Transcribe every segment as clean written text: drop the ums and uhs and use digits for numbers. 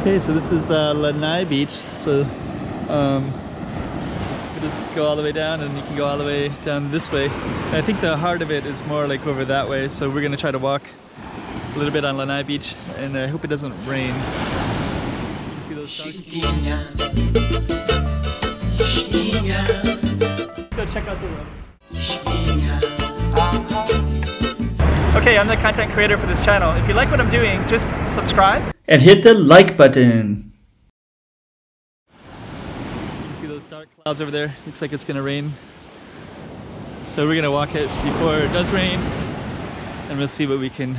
Okay, so this is Lanai beach. So you just go all the way down and you can go all the way down this way. And I think the heart of it is more like over that way. So we're gonna try to walk a little bit on Lanai beach, and I hope it doesn't rain. You see those stars? Go check out the room. Okay, I'm the content creator for this channel. If you like what I'm doing, just subscribe and hit the like button. You see those dark clouds over there? Looks like it's gonna rain. So we're gonna walk it before it does rain, and we'll see what we can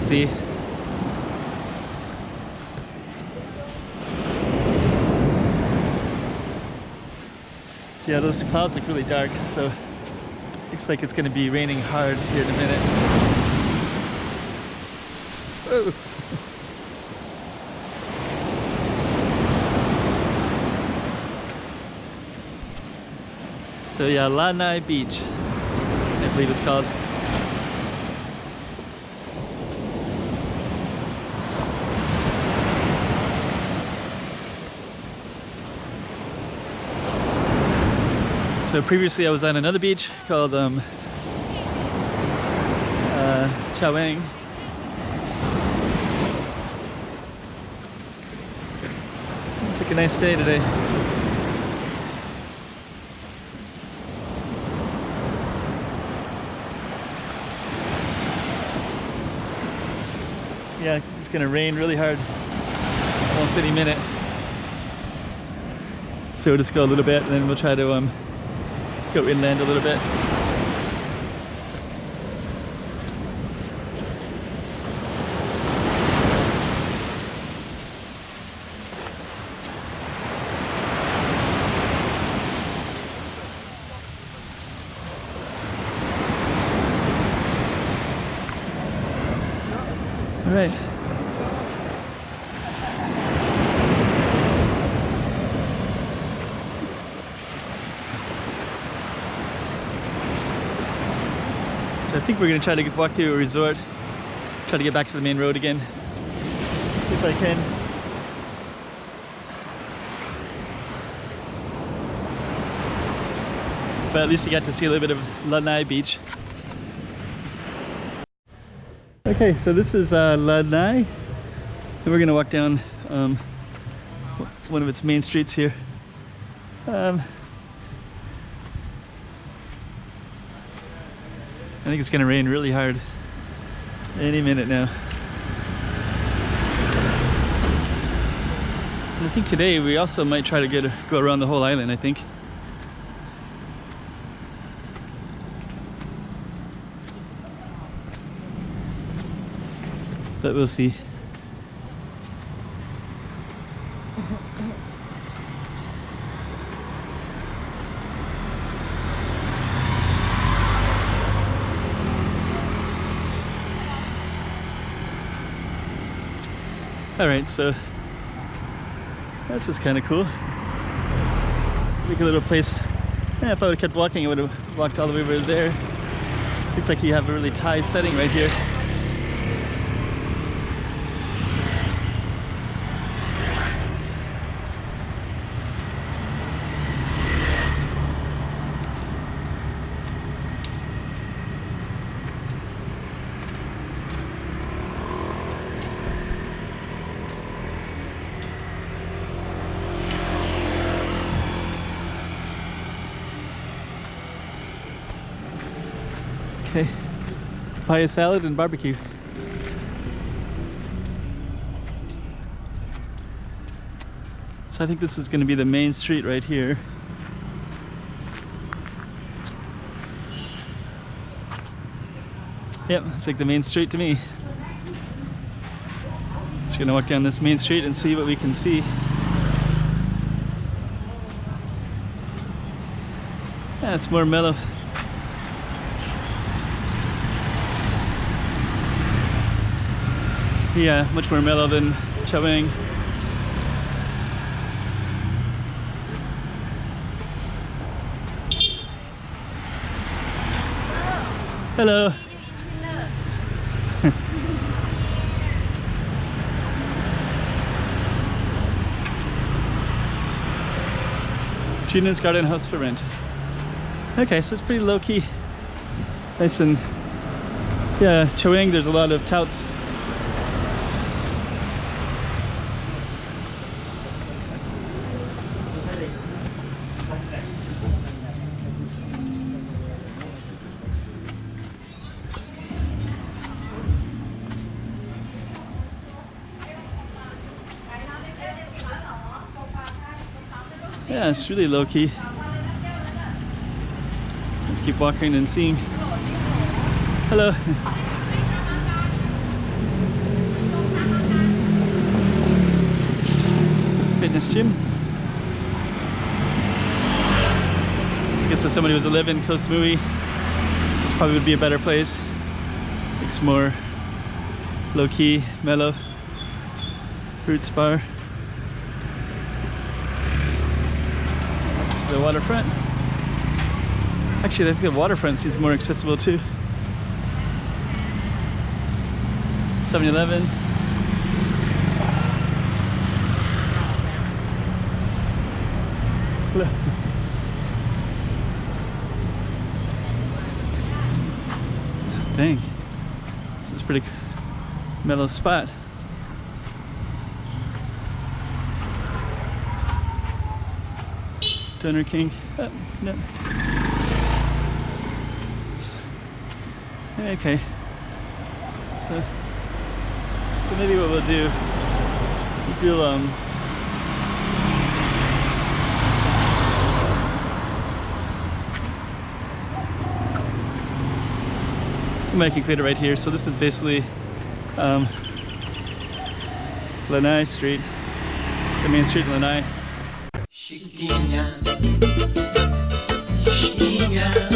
see. So yeah, those clouds look really dark, so looks like it's going to be raining hard here in a minute. Whoa. So yeah, Lanai Beach, I believe it's called. So previously I was on another beach called Pha-ngan. It's like a nice day today. Yeah, it's gonna rain really hard almost any minute. So we'll just go a little bit and then we'll try to go inland a little bit. All right. So I think we're going to try to walk through a resort, try to get back to the main road again, if I can. But at least you got to see a little bit of Lanai Beach. Okay, so this is Lanai, and we're going to walk down one of its main streets here. I think it's going to rain really hard any minute now. And I think today we also might try to go around the whole island, I think. But we'll see. Alright, so this is kind of cool. Like a little place. Yeah, if I would have kept walking, I would have walked all the way over there. Looks like you have a really Thai setting right here. Okay, papaya salad and barbecue. So I think this is going to be the main street right here. Yep, it's like the main street to me. Just gonna walk down this main street and see what we can see. Yeah, it's more mellow. Yeah, much more mellow than Pha-ngan. Hello. Junan's garden house for rent. Okay, so it's pretty low key. Nice and yeah, Choang, there's a lot of touts. Yeah, it's really low key. Let's keep walking and seeing. Hello. Fitness gym. So I guess for somebody who's 11, Koh Samui probably would be a better place. It's more low key, mellow. Fruits bar. The waterfront. Actually, I think the waterfront seems more accessible too. 7-Eleven. Dang, this is a pretty mellow spot. Donor King. Oh, no. Okay. So maybe what we'll do is we'll make it clear right here. So this is basically Lanai Street, the main street in Lanai. Shikinya, Shikinya.